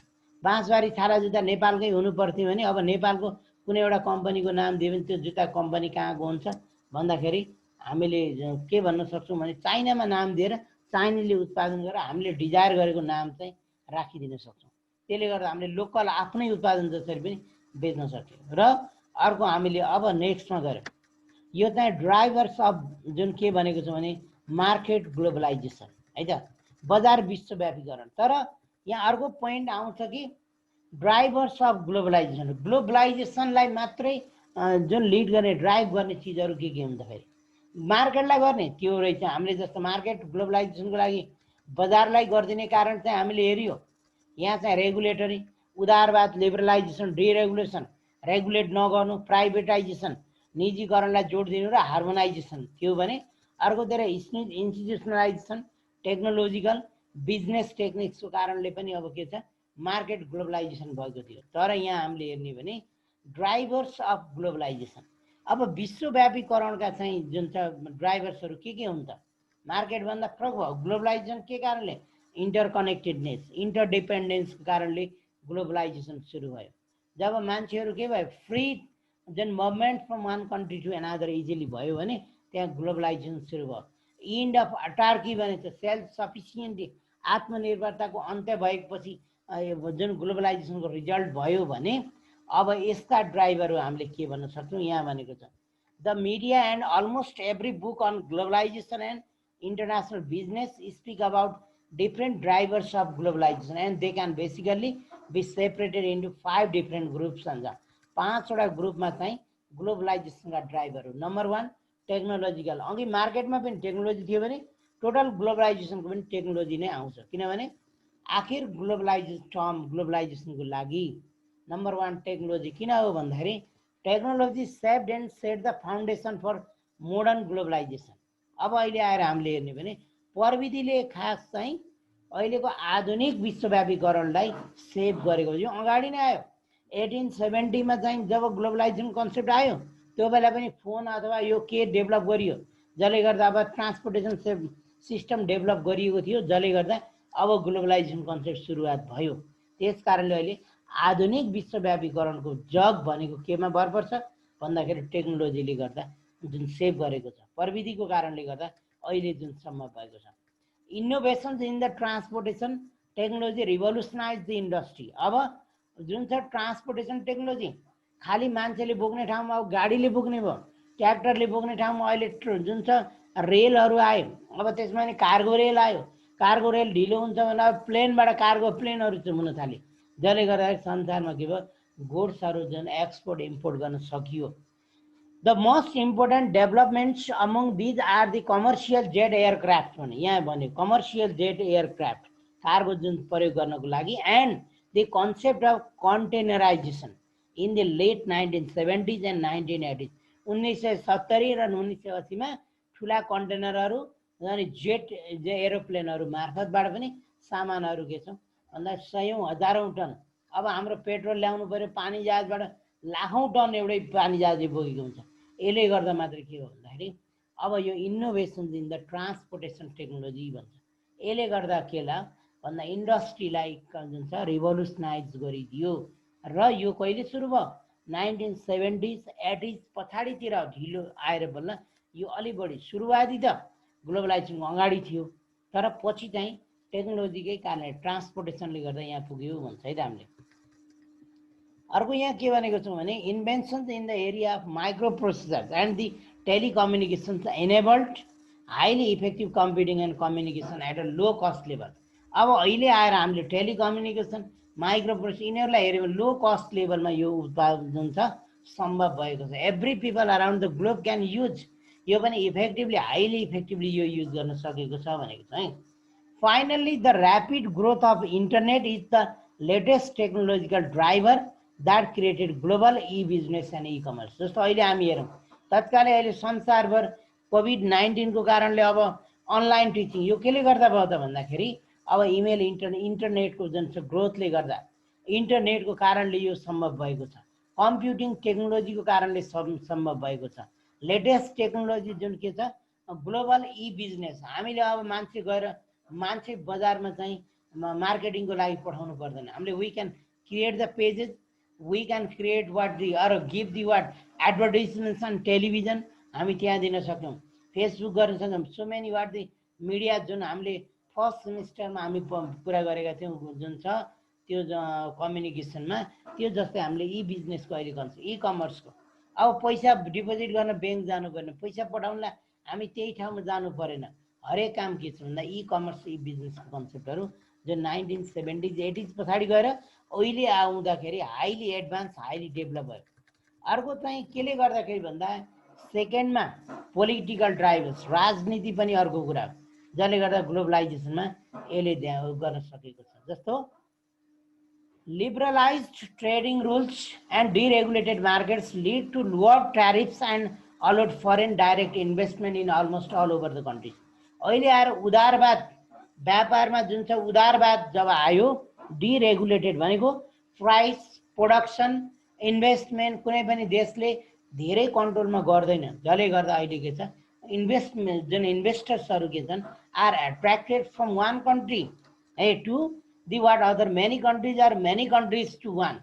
A: बाँसबारी छाला जुत्ता नेपालकै हुनु पर्थ्यो भने अब नेपालको कुनै एउटा कम्पनीको नाम दियो भने त्यो जुत्ता कम्पनी कहाँको हुन्छ भन्दाखेरि हामीले के भन्न सक्छौँ भने चाइनामा नाम दिएर चाइनाले उत्पादन गरेर हामीले डिजायर गरेको नाम चाहिँ राखिदिन सक्छौँ। त्यसले गर्दा हामीले लोकल आफ्नै उत्पादन जसरी पनि बेच्न सक्यौँ। र अर्को हामीले अब नेक्स्टमा गऱ्यौँ यो चाहिँ ड्राइभर्स अफ जुन के भनेको छ भने मार्केट ग्लोबलाइजेसन है त, बजार विश्वव्यापीकरण। तर यहाँ अर्को पोइन्ट आउँछ कि ड्राइभर्स अफ ग्लोबलाइजेसन, ग्लोबलाइजेसनलाई मात्रै जुन लिड गर्ने ड्राइभ गर्ने चिजहरू के हुँदाखेरि मार्केटलाई गर्ने त्यो रहेछ। हामीले जस्तो मार्केट ग्लोबलाइजेसनको लागि बजारलाई गरिदिने कारण चाहिँ हामीले हेऱ्यो यहाँ चाहिँ रेगुलेटरी उदारवाद, लिबरलाइजेसन, डिरेगुलेसन, रेगुलेट नगर्नु, प्राइभेटाइजेसन, निजीकरणलाई जोड दिनु र हार्मोनाइजेसन थियो भने अर्कोतिर इन्स्टिट्युसनलाइजेसन, टेक्नोलोजिकल बिजनेस टेक्निक्सको कारणले पनि अब के छ मार्केट ग्लोबलाइजेसन भएको थियो। तर यहाँ हामीले हेर्ने भने ड्राइभर्स अफ ग्लोबलाइजेसन अब विश्वव्यापीकरणका चाहिँ जुन छ ड्राइभर्सहरू के हुन् त मार्केटभन्दा फरक भयो। ग्लोबलाइजेसन के कारणले इन्टरकनेक्टेडनेस, इन्टरडिपेन्डेन्सको कारणले ग्लोबलाइजेसन सुरु भयो। जब मान्छेहरू के भयो फ्री जुन movement from one country to another easily भयो भने त्यहाँ ग्लोबलाइजेसन सुरु भयो। इन्ड अफ अटार्की भने चाहिँ सेल्फ सफिसियन्ट आत्मनिर्भरताको अन्त्य भएपछि जुन ग्लोबलाइजेसनको रिजल्ट भयो भने अब यसका ड्राइभरहरू हामीले के भन्न सक्छौँ यहाँ भनेको छ the media and almost every book on globalization and international business speak about different drivers of globalization and they can basically be separated into 5 different groups and 5वटा ग्रुपमा चाहिँ ग्लोबलाइजेसनका ड्राइभरहरू। नम्बर 1 टेक्नोलोजिकल, अघि मार्केटमा पनि टेक्नोलोजी थियो भने टोटल ग्लोबलाइजेसनको पनि technology नै आउँछ, किनभने आखिर ग्लोबलाइजेसनको लागि नम्बर 1 टेक्नोलोजी किन हो भन्दाखेरि technology shaped and set the foundation for modern globalization. अब अहिले आएर हामीले हेर्ने भने प्रविधिले खास चाहिँ अहिलेको आधुनिक विश्वव्यापीकरणलाई सेभ गरेको यो अगाडि नै आयो। 1870 मा चाहिँ जब ग्लोबलाइजेसन कन्सेप्ट आयो त्यो बेला पनि फोन अथवा यो के डेभलप गरियो जसले गर्दा अब ट्रान्सपोर्टेसन सिस्टम डेभलप गरिएको थियो जसले गर्दा अब ग्लोबलाइजेसन कन्सेप्ट सुरुवात भयो। त्यस कारणले अहिले आधुनिक विश्वव्यापीकरणको जग भनेको केमा भर पर्छ भन्दाखेरि टेक्नोलोजीले गर्दा जुन सेभ गरेको छ, प्रविधिको कारणले गर्दा अहिले जुन सम्भव भएको छ। Innovations in the transportation technology revolutionize the industry. अब जुन छ ट्रान्सपोर्टेसन टेक्नोलोजी खालि मान्छेले बोक्ने ठाउँमा अब गाडीले बोक्ने भयो, ट्र्याक्टरले बोक्ने ठाउँमा अहिले जुन छ रेलहरू आयो, अब त्यसमा नि कार्गो रेल आयो। कार्गो रेल ढिलो हुन्छ भने अब प्लेनबाट कार्गो प्लेनहरू चाहिँ हुन थाले, जसले गर्दाखेरि संसारमा के भयो गुड्सहरू जुन एक्सपोर्ट इम्पोर्ट गर्न सकियो। The most important developments among these are the commercial jet aircraft भने यहाँ भन्यो commercial jet aircraft कार्गो जुन प्रयोग गर्नको लागि and the concept of containerization in the late 1970s and 1980s 1970 र 1980 मा ठुला कन्टेनरहरू अनि जेट एरोप्लेनहरू मार्फतबाट पनि सामानहरू के छौँ भन्दा सयौं हजारौं टन। अब हाम्रो पेट्रोल ल्याउनु पर्यो पानी जहाजबाट लाखौं टन एउटै पानी जहाजले बोकेको हुन्छ। यसले गर्दा मात्र के हो भन्दाखेरि अब यो innovation in the transportation technology भन्छ। यसले गर्दा केला भन्दा इन्डस्ट्रीलाई जुन छ रिभोल्युसनाइज गरिदियो। र यो कहिले सुरु भयो? 1970s 80s पछाडितिर ढिलो आएर बल्ल यो अलि बढी सुरुवाती त ग्लोबलाइजेसनको अगाडि थियो, तर पछि चाहिँ टेक्नोलोजीकै कारणले ट्रान्सपोर्टेसनले गर्दा यहाँ पुग्यो भन्छ है त हामीले। अर्को यहाँ के भनेको छौँ भने inventions in the area of micro processors and the telecommunications enabled highly effective computing and communication at a low cost level. अब अहिले आएर हामीले टेलिकम्युनिकेसन माइक्रो प्रोसेसर यिनीहरूलाई हेऱ्यो भने लो कस्ट लेभलमा यो उत्पादन जुन छ सम्भव भएको छ। Every people around the globe can use, यो पनि इफेक्टिभली हाइली इफेक्टिभली यो युज गर्न सकेको छ भनेको छ है। Finally the rapid growth of internet is the latest technological driver that created global e business and e commerce. जस्तो अहिले हामी हेरौँ तत्कालै अहिले संसारभर कोभिड-19 को कारणले अब अनलाइन टिचिङ यो केले गर्दा भयो त भन्दाखेरि अब इमेल इन्टरनेटको जुन छ ग्रोथले गर्दा इन्टरनेटको कारणले यो सम्भव भएको छ। कम्प्युटिङ टेक्नोलोजीको कारणले सम्भव भएको छ। लेटेस्ट टेक्नोलोजी जुन के छ ग्लोबल ई बिजनेस। हामीले अब मान्छे बजारमा चाहिँ मार्केटिङको लागि पठाउनु पर्दैन। हामीले we can create the pages, we can create what the or give the what advertisements on television हामी त्यहाँ दिन सक्यौँ, फेसबुक गर्न सक्यौँ। So many what the media जुन हामीले फर्स्ट सेमिस्टरमा हामी कुरा गरेका थियौँ जुन छ त्यो कम्युनिकेसनमा, त्यो जस्तै हामीले ई बिजनेसको अहिले कन्सेप्ट ई कमर्सको। अब पैसा डिपोजिट गर्न ब्याङ्क जानु पर्ने, पैसा पठाउनलाई हामी त्यही ठाउँमा जानु परेन। हरेक काम के छ भन्दा ई कमर्स ई बिजनेसको कन्सेप्टहरू जो 1970s 80s पछाडि गएर अहिले आउँदाखेरि हाइली एडभान्स हाइली डेभलप भयो। अर्को चाहिँ केले गर्दाखेरि भन्दा सेकेन्डमा पोलिटिकल ड्राइभर्स, राजनीति पनि अर्को कुरा हो जसले गर्दा ग्लोबलाइजेसनमा यसले गर्न सकेको छ। जस्तो liberalized trading rules and deregulated markets lead to lower tariffs and allowed foreign direct investment in almost all over the country। अहिले आएर उदारवाद व्यापारमा जुन छ उदारवाद जब आयो, डिरेगुलेटेड भनेको प्राइस प्रोडक्सन इन्भेस्टमेन्ट कुनै पनि देशले धेरै कन्ट्रोलमा गर्दैन, जसले गर्दा अहिले के छ इन्भेस्टमेन्ट जुन इन्भेस्टर्सहरू के छन् are attracted from one country to the what other many countries are many countries to one.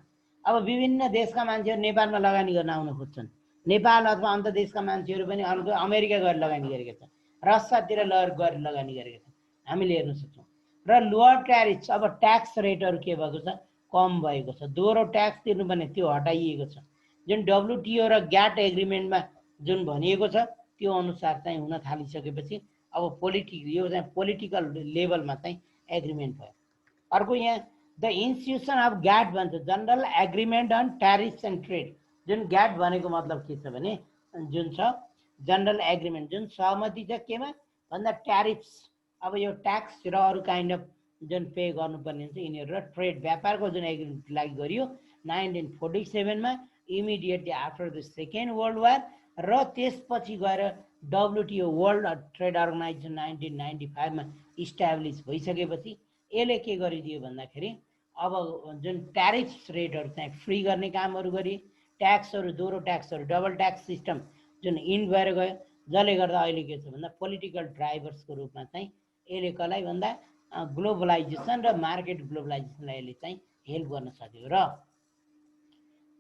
A: अब विभिन्न देशका मान्छेहरू नेपालमा लगानी गर्न आउन खोज्छन्। नेपाल अथवा अन्त देशका मान्छेहरू पनि अमेरिका गएर लगानी गरेका छन्, रसियातिर गएर लगानी गरेका छन्, हामीले हेर्न सक्छौँ। र लोअर ट्यारिफ, अब ट्याक्स रेटहरू के भएको छ कम भएको छ। दोहोरो ट्याक्स तिर्नुपर्ने त्यो हटाइएको छ। जुन WTO र ग्याट एग्रिमेन्टमा जुन भनिएको छ त्यो अनुसार चाहिँ हुन थालिसकेपछि अब यो चाहिँ पोलिटिकल लेभलमा चाहिँ एग्रिमेन्ट भयो। अर्को यहाँ द इन्स्टिट्युसन अफ ग्याट भन्छ general agreement on tariffs and trade. जुन ग्याट भनेको मतलब के छ भने जुन छ जनरल एग्रिमेन्ट, जुन सहमति छ केमा भन्दा ट्यारिफ्स, अब यो ट्याक्स र अरू काइन्ड अफ जुन पे गर्नुपर्ने हुन्छ यिनीहरू र ट्रेड व्यापारको जुन एग्रिमेन्ट लागि गरियो 1947 मा immediately after the second world war. र त्यसपछि गएर WTO वर्ल्ड ट्रेड अर्गनाइजेसन 1995 मा इस्टाब्लिस भइसकेपछि यसले के गरिदियो भन्दाखेरि अब जुन ट्यारिफ्स रेटहरू चाहिँ फ्री गर्ने कामहरू गरे, ट्याक्सहरू दोहोरो ट्याक्सहरू डबल ट्याक्स सिस्टम जुन इन्ड भएर गयो, जसले गर्दा अहिले के छ भन्दा पोलिटिकल ड्राइभर्सको रूपमा चाहिँ यसले कसलाई भन्दा ग्लोबलाइजेसन र मार्केट ग्लोबलाइजेसनलाई यसले चाहिँ हेल्प गर्न सक्यो। र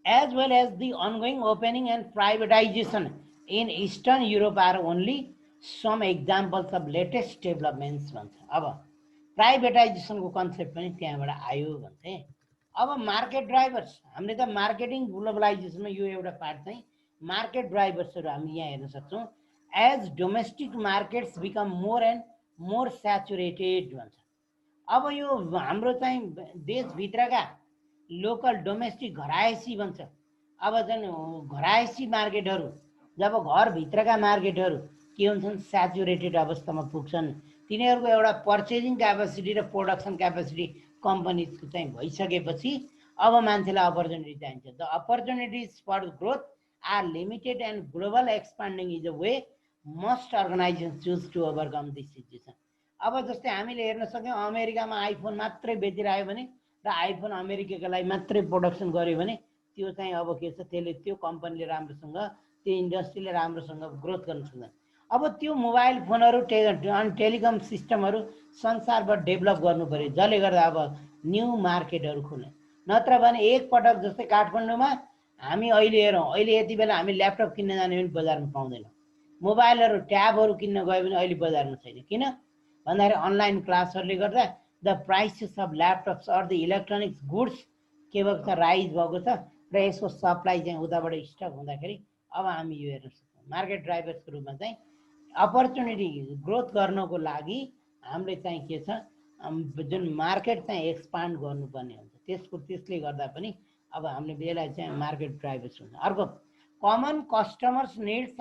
A: as well as the ongoing opening and privatization in Eastern Europe are only some examples of latest developments भन्छ। अब प्राइभेटाइजेसनको कन्सेप्ट पनि त्यहाँबाट आयो भन्थे। अब मार्केट ड्राइभर्स, हामीले त मार्केटिङ ग्लोबलाइजेसनमा यो एउटा पार्ट चाहिँ मार्केट ड्राइभर्सहरू हामी यहाँ हेर्न सक्छौँ। As domestic markets become more and more saturated भन्छ। अब यो हाम्रो चाहिँ देशभित्रका लोकल डोमेस्टिक घरायसी भन्छ। अब झन् घरायसी मार्केटहरू जब घरभित्रका मार्केटहरू के हुन्छन् स्याचुरेटेड अवस्थामा पुग्छन्, तिनीहरूको एउटा पर्चेजिङ क्यापेसिटी र प्रोडक्सन क्यापेसिटी कम्पनीको चाहिँ भइसकेपछि अब मान्छेलाई अपर्च्युनिटी चाहिन्छ। The opportunities for growth are limited and global expanding is a way must organization choose to overcome this situation. अब जस्तै हामीले हेर्न सक्यौँ अमेरिकामा आइफोन मात्रै बेचिरह्यो भने र आइफोन अमेरिकाको लागि मात्रै प्रोडक्सन गर्यो भने त्यो चाहिँ अब के छ त्यसले त्यो कम्पनीले राम्रोसँग त्यो इन्डस्ट्रीले राम्रोसँग ग्रोथ गर्न सक्दैन। अब त्यो मोबाइल फोनहरू अनि टेलिकम सिस्टमहरू संसारभर डेभलप गर्नु पर्यो, जसले गर्दा अब न्यू मार्केटहरू खुल्ने। नत्र भने एकपटक जस्तै काठमाडौँमा हामी अहिले हेरौँ, अहिले यति बेला हामी ल्यापटप किन्न जाने पनि बजारमा पाउँदैनौँ, मोबाइलहरू ट्याबहरू किन्न गयो भने अहिले बजारमा छैन। किन भन्दाखेरि अनलाइन क्लासहरूले गर्दा the prices of laptops or the electronics goods के भएको छ, राइज भएको छ, र यसको सप्लाई चाहिँ उताबाट स्टक हुँदाखेरि अब हामी यो हेर्न सक्छौँ। मार्केट ड्राइभर्सको रूपमा चाहिँ अपर्च्युनिटी ग्रोथ गर्नको लागि हामीले चाहिँ के छ, जुन मार्केट चाहिँ एक्सपान्ड गर्नुपर्ने हुन्छ, त्यसले गर्दा पनि अब हामीले यसलाई चाहिँ मार्केट ड्राइभर्स हुन्छ। अर्को common customers needs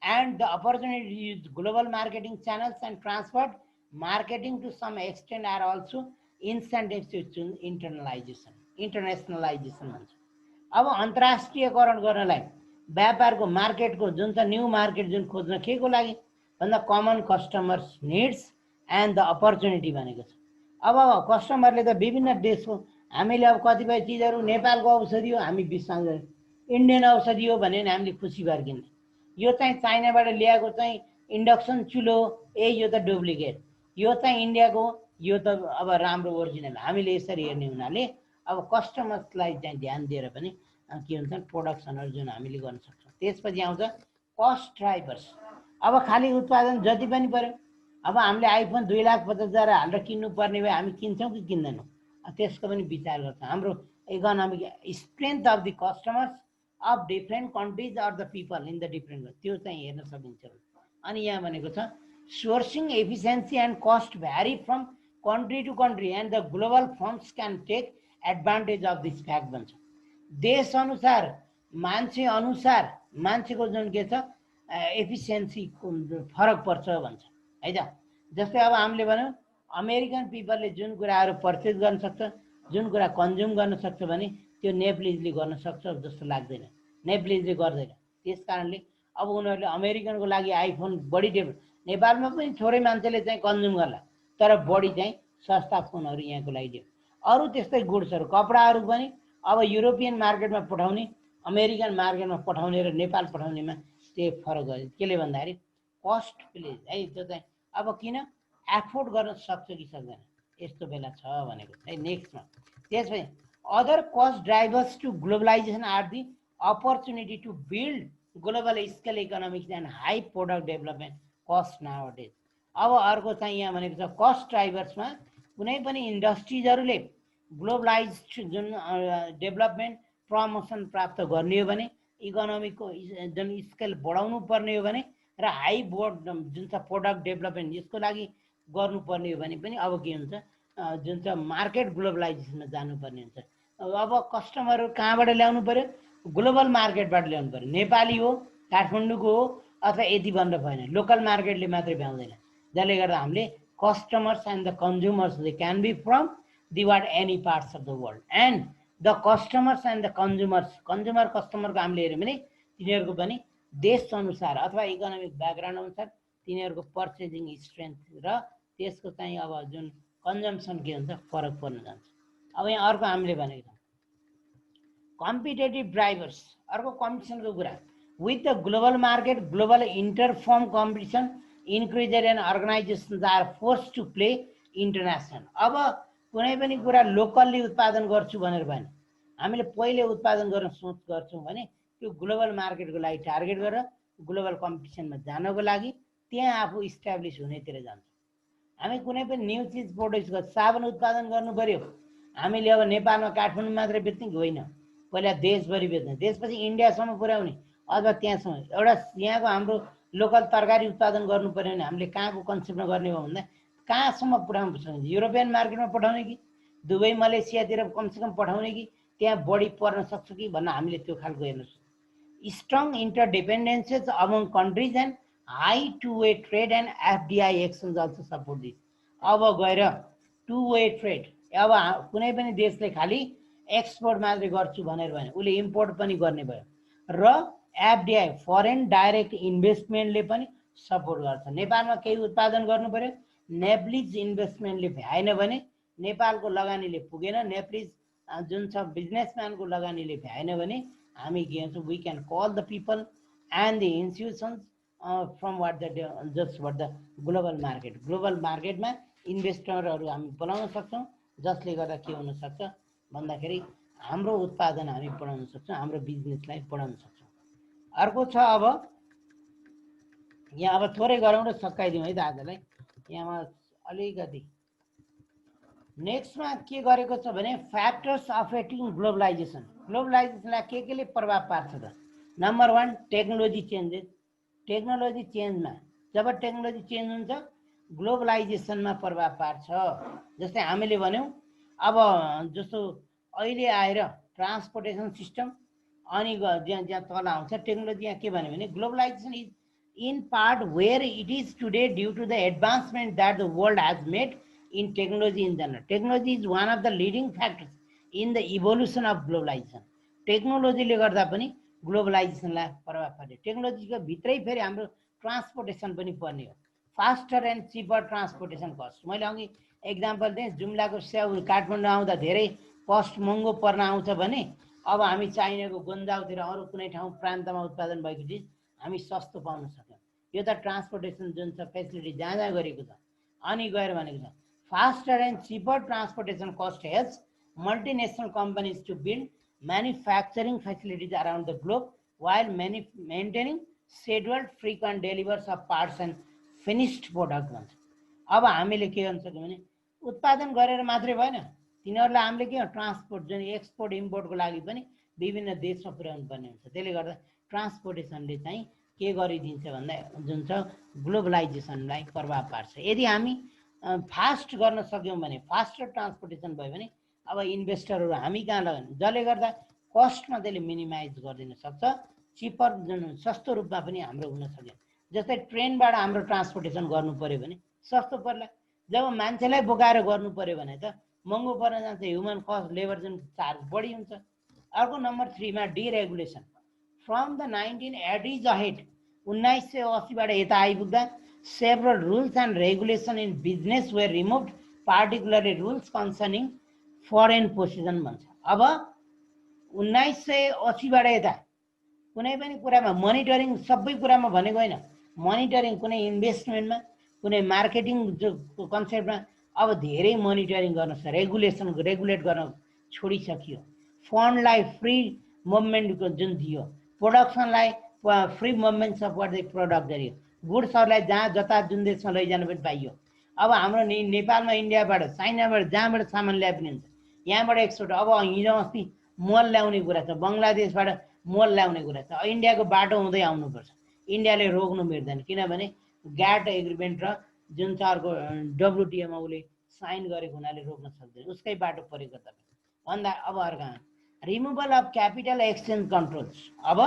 A: and the opportunity to use global marketing channels and transport marketing to some extent are also incentives to internationalization भन्छ। अब अन्तर्राष्ट्रियकरण गर्नलाई व्यापारको मार्केटको जुन छ न्यू मार्केट जुन खोज्न के को लागि भन्दा common customers needs and the opportunity भनेको छ। अब कस्टमरले त विभिन्न देशको, हामीले अब कतिपय चिजहरू नेपालको औषधि हो हामी बिस्तारै इन्डियन औषधि हो भने हामीले खुसी भएर किन्ने, यो चाहिँ चाइनाबाट ल्याएको चाहिँ इन्डक्सन चुलो, यो त डुप्लिकेट, यो चाहिँ इन्डियाको, यो त अब राम्रो ओरिजिनल, हामीले यसरी हेर्ने हुनाले अब कस्टमर्सलाई चाहिँ ध्यान दिएर पनि के हुन्छ प्रोडक्सनहरू जुन हामीले गर्न सक्छौँ। त्यसपछि आउँछ कस्ट ड्राइभर्स। अब खालि उत्पादन जति पनि पर्यो, अब हामीले आइफोन 2,50,000 हालेर किन्नु पर्ने भए हामी किन्छौँ कि किन्दैनौँ, त्यसको पनि विचार गर्छौँ। हाम्रो economic strength of the customers of different countries or the people in the different, त्यो चाहिँ हेर्न सकिन्छ। अनि यहाँ भनेको छ sourcing efficiency and cost vary from country to country and the global firms can take advantage of this fact भन्छ। देश अनुसार, मान्छे अनुसार, मान्छेको जुन के छ एफिसिएन्सी फरक पर्छ भन्छ है त। जस्तै अब हामीले भन्यौँ अमेरिकन पिपलले जुन कुराहरू पर्चेज गर्न सक्छ, जुन कुरा कन्ज्युम गर्न सक्छ भने त्यो नेप्लिजले गर्न सक्छ जस्तो लाग्दैन, नेप्लिजले गर्दैन। त्यस कारणले अब उनीहरूले अमेरिकनको लागि आइफोन बढी डेभलप, नेपालमा पनि थोरै मान्छेले चाहिँ कन्ज्युम गर्ला, तर बढी चाहिँ सस्ता फोनहरू यहाँको लागि दियो। अरू त्यस्तै गुड्सहरू, कपडाहरू पनि अब युरोपियन मार्केटमा पठाउने, अमेरिकन मार्केटमा पठाउने र नेपाल पठाउनेमा त्यो फरक गर्छ। केले भन्दाखेरि कस्ट प्लेज है, त्यो चाहिँ अब किन एफोर्ड गर्न सक्छ कि सक्दैन यस्तो बेला छ भनेको है। नेक्स्टमा त्यसपछि other cost drivers to globalization are the opportunity to build global scale economics and high product development cost nowadays. अब अर्को चाहिँ यहाँ भनेको छ कस्ट ड्राइभर्समा कुनै पनि इन्डस्ट्रिजहरूले ग्लोबलाइज जुन डेभलपमेन्ट प्रमोसन प्राप्त गर्ने हो भने, इकोनोमीको जुन स्केल बढाउनु पर्ने हो भने र हाई बोर्ड जुन छ प्रोडक्ट डेभलपमेन्ट यसको लागि गर्नुपर्ने हो भने पनि अब के हुन्छ जुन चाहिँ मार्केट ग्लोबलाइजेसनमा जानुपर्ने हुन्छ। अब कस्टमरहरू कहाँबाट ल्याउनु पर्यो, ग्लोबल मार्केटबाट ल्याउनु पर्यो। नेपाली हो, काठमाडौँको हो अथवा यति भनेर भएन, लोकल मार्केटले मात्रै भ्याउँदैन। जसले गर्दा हामीले customers and the consumers they can be from the what any parts of the world and the customers and the consumers, consumer कस्टमरको हामीले हेऱ्यौँ भने तिनीहरूको पनि देश अनुसार अथवा इकोनोमिक ब्याकग्राउन्ड अनुसार तिनीहरूको पर्चेजिङ स्ट्रेन्थ र त्यसको चाहिँ अब जुन कन्जम्सन के हुन्छ फरक पर्न जान्छ। अब यहाँ अर्को हामीले भनेको छ कम्पिटेटिभ ड्राइभर्स। अर्को कम्पिटिसनको कुरा, with the global market global interfirm competition increased and organisations are force to play international. अब कुनै पनि कुरा लोकल्ली उत्पादन गर्छु भनेर भएन, हामीले पहिले उत्पादन गर्न सोच गर्छौँ भने त्यो ग्लोबल मार्केटको लागि टार्गेट गरेर ग्लोबल कम्पिटिसनमा जानको लागि त्यहाँ आफू इस्टाब्लिस हुनेतिर जान्छ। हामी कुनै पनि न्यू चिज प्रोड्युस गर्छ, साबुन उत्पादन गर्नु पर्यो, हामीले अब नेपालमा काठमाडौँ मात्रै बेच्ने कि होइन, पहिला देशभरि बेच्ने, त्यसपछि इन्डियासम्म पुर्याउने अथवा त्यहाँसम्म एउटा यहाँको हाम्रो लोकल तरकारी उत्पादन गर्नु पर्यो भने हामीले कहाँको कन्सेप्टमा गर्ने हो भन्दा कहाँसम्म पुर्याउनु सकिन्छ, युरोपियन मार्केटमा पठाउने कि दुबई मलेसियातिर कमसेकम पठाउने कि त्यहाँ बढी पर्न सक्छ कि भन्न हामीले त्यो खालको हेर्नु सक्छौँ। Strong interdependences among countries and high two way trade and FDI actions also support this. अब गएर टु वे ट्रेड, अब कुनै पनि देशले खालि एक्सपोर्ट मात्रै गर्छु भनेर भने उसले इम्पोर्ट पनि गर्ने भयो र एफडिआई फरेन डाइरेक्ट इन्भेस्टमेन्टले पनि सपोर्ट गर्छ। नेपालमा केही उत्पादन गर्नु पर्यो, नेप्लिज इन्भेस्टमेन्टले भ्याएन भने नेपालको लगानीले पुगेन, नेप्लिज जुन छ बिजनेसम्यानको लगानीले भ्याएन भने हामी के भन्छौँ we can call the people and the institutions from what the just what the global मार्केटमा इन्भेस्टरहरू हामी बोलाउन सक्छौँ, जसले गर्दा के हुनसक्छ भन्दाखेरि हाम्रो उत्पादन हामी बढाउन सक्छौँ, हाम्रो बिजनेसलाई बढाउन सक्छौँ। अर्को छ अब यहाँ अब थोरै गरौँ र सकाइदिउँ है त आजलाई। यहाँमा अलिकति नेक्स्टमा के गरेको छ भने फ्याक्टर्स अफेक्टिङ ग्लोबलाइजेसन। ग्लोबलाइजेसनलाई केले प्रभाव पार्छ त? Number 1 technology changes. टेक्नोलोजी चेन्जमा जब टेक्नोलोजी चेन्ज हुन्छ ग्लोबलाइजेसनमा प्रभाव पार्छ। जस्तै हामीले भन्यौँ अब जस्तो अहिले आएर ट्रान्सपोर्टेसन सिस्टम अनि जहाँ तल आउँछ टेक्नोलोजी। यहाँ के भन्यो भने globalisation is in part where it is today due to the advancement that the world has made in technology in general. Technology is one of the leading factors in the evolution of globalization. Technology ले गर्दा पनि ग्लोबलाइजेसनलाई प्रभाव पार्छ। टेक्नोलोजीको भित्रै फेरि हाम्रो transportation पनि पर्ने हो। Faster and cheaper transportation cost. मैले अघि एक्जाम्पल दिएँ, जुम्लाको स्याउ काठमाडौँ आउँदा धेरै कस्ट महँगो पर्न आउँछ भने अब हामी चाइनाको गुन्जाउतिर अरू कुनै ठाउँ प्रान्तमा उत्पादन भएको चिज हामी सस्तो पाउन सक्यौँ। यो त ट्रान्सपोर्टेसन जुन छ फेसिलिटी जहाँ जहाँ गरेको छ। अनि गएर भनेको छ faster and cheaper transportation cost helps multinational companies to build manufacturing facilities around the globe while maintaining scheduled frequent delivers of parts and finished product भन्छ। अब हामीले के गर्न सक्यौँ भने उत्पादन गरेर मात्रै भएन, तिनीहरूलाई हामीले के ट्रान्सपोर्ट जुन एक्सपोर्ट इम्पोर्टको लागि पनि विभिन्न देशमा पुर्याउनु पर्ने हुन्छ। त्यसले गर्दा ट्रान्सपोर्टेसनले चाहिँ के गरिदिन्छ भन्दा जुन छ ग्लोबलाइजेसनलाई प्रभाव पार्छ। यदि हामी फास्ट गर्न सक्यौँ भने फास्टर ट्रान्सपोर्टेसन भयो भने अब इन्भेस्टरहरू हामी कहाँ लगाउने, जसले गर्दा कस्टमा त्यसले मिनिमाइज गरिदिन सक्छ। चिपर जुन सस्तो रूपमा पनि हाम्रो हुन सक्छ। जस्तै ट्रेनबाट हाम्रो ट्रान्सपोर्टेसन गर्नु पर्यो भने सस्तो पर्ला, जब मान्छेलाई बोकाएर गर्नु पर्यो भने त महँगो पर्न जान्छ। ह्युमन कस्ट लेबर जुन चार्ज बढी हुन्छ। अर्को नम्बर 3 मा डिरेगुलेसन। फ्रम द 1980s अहेड 1980बाट यता आइपुग्दा several rules and regulation in business were removed, particularly rules concerning foreign possession भन्छ। अब 1980बाट यता कुनै पनि कुरामा मोनिटरिङ, सबै कुरामा भनेको होइन, मोनिटरिङ कुनै इन्भेस्टमेन्टमा कुनै मार्केटिङ कन्सेप्टमा अब धेरै मोनिटरिङ गर्न छ। रेगुलेट गर्न छोडिसकियो। फन्डलाई फ्री मुभमेन्टको जुन दियो, प्रोडक्सनलाई free movement support the product गरियो, गुड्सहरूलाई जहाँ जता जुन देशमा लैजानु पनि पाइयो। अब हाम्रो नेपालमा इन्डियाबाट चाइनाबाट जहाँबाट सामान ल्याए पनि हुन्छ, यहाँबाट एक्सपोर्ट। अब हिजो अस्ति मल ल्याउने कुरा छ, बङ्गलादेशबाट मल ल्याउने कुरा छ, इन्डियाको बाटो हुँदै आउनुपर्छ। इन्डियाले रोक्नु मिल्दैन, किनभने ग्याट एग्रिमेन्ट र जुन छ अर्को WTOमा उसले साइन गरेको हुनाले रोक्न सक्दैन, उसकै बाटो परेको तपाईँ भन्दा। अब अर्को removal of capital exchange controls. अब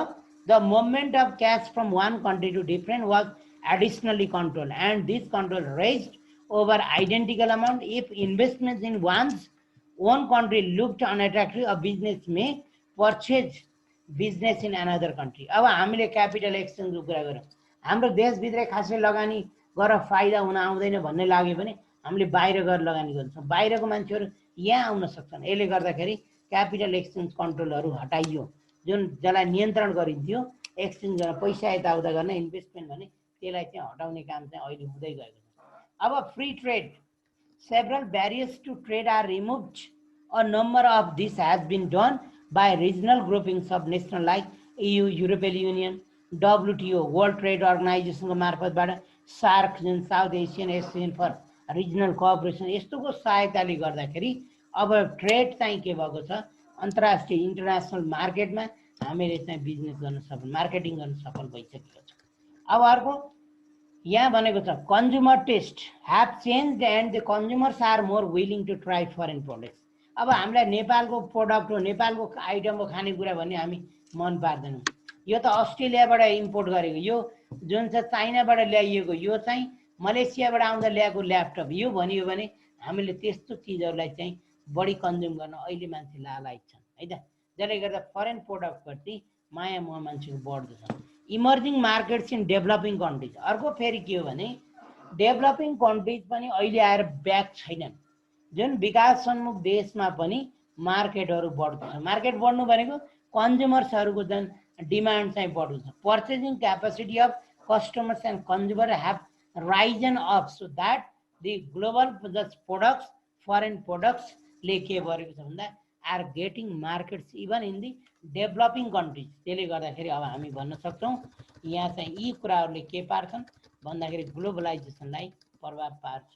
A: the movement of cash from one country to different was additionally controlled, and this control raised over identical amount. If investments in one's own country looked unattractive, a business may purchase business in another country. अब हामीले capital एक्सचेन्जको कुरा गरौँ, हाम्रो देशभित्रै खासै लगानी गरेर फाइदा हुन आउँदैन भन्ने लाग्यो भने हामीले बाहिर गएर लगानी गर्छौँ। बाहिरको मान्छेहरू यहाँ आउन सक्छन्। यसले गर्दाखेरि क्यापिटल एक्सचेन्ज कन्ट्रोलहरू हटाइयो, जुन जसलाई नियन्त्रण गरिन्थ्यो एक्सचेन्ज गर्न, पैसा यताउता गर्न, इन्भेस्टमेन्ट भने त्यसलाई चाहिँ हटाउने काम चाहिँ अहिले हुँदै गएको छ। अब free trade, several barriers to trade are removed. A number of this has been done by regional groupings of national like EU, European Union, WTO, world trade अर्गनाइजेसनको मार्फतबाट, सार्क जुन South Asian association for regional cooperation, यस्तोको सहायताले गर्दाखेरि अब trade चाहिँ के भएको छ, अन्तर्राष्ट्रिय इन्टरनेसनल मार्केटमा हामीले चाहिँ बिजनेस गर्न सफल, मार्केटिङ गर्न सफल भइसकेको छ। अब अर्को यहाँ भनेको छ consumer taste have changed and the consumers are more willing to try foreign products. अब हामीलाई नेपालको प्रोडक्ट हो, नेपालको आइटम हो खानेकुरा भन्ने हामी मन पार्दैनौँ। यो त अस्ट्रेलियाबाट इम्पोर्ट गरेको, यो जुन चाहिँ चाइनाबाट ल्याइएको, यो चाहिँ मलेसियाबाट आउँदा ल्याएको ल्यापटप, यो भनियो भने हामीले त्यस्तो चिजहरूलाई चाहिँ बढी कन्ज्युम गर्न अहिले मान्छे लालायत छन् है त। जसले गर्दा फरेन प्रोडक्टप्रति माया मोह मान्छेको बढ्दो छ। Emerging markets in developing countries. अर्को फेरि के हो भने डेभलपिङ कन्ट्रिज पनि अहिले आएर ब्याक छैनन्। जुन विकासोन्मुख देशमा पनि मार्केटहरू बढ्दो छ। मार्केट बढ्नु भनेको कन्ज्युमर्सहरूको जुन डिमान्ड चाहिँ बढ्दो छ। Purchasing capacity of customers and consumers have risen up so that the global products, foreign products लेके गरेको छ भन्दा are getting markets even in the developing countries. त्यसले गर्दाखेरि अब हामी भन्न सक्छौँ यहाँ चाहिँ यी कुराहरूले के पार्छन् भन्दाखेरि ग्लोबलाइजेसनलाई प्रभाव पार्छ।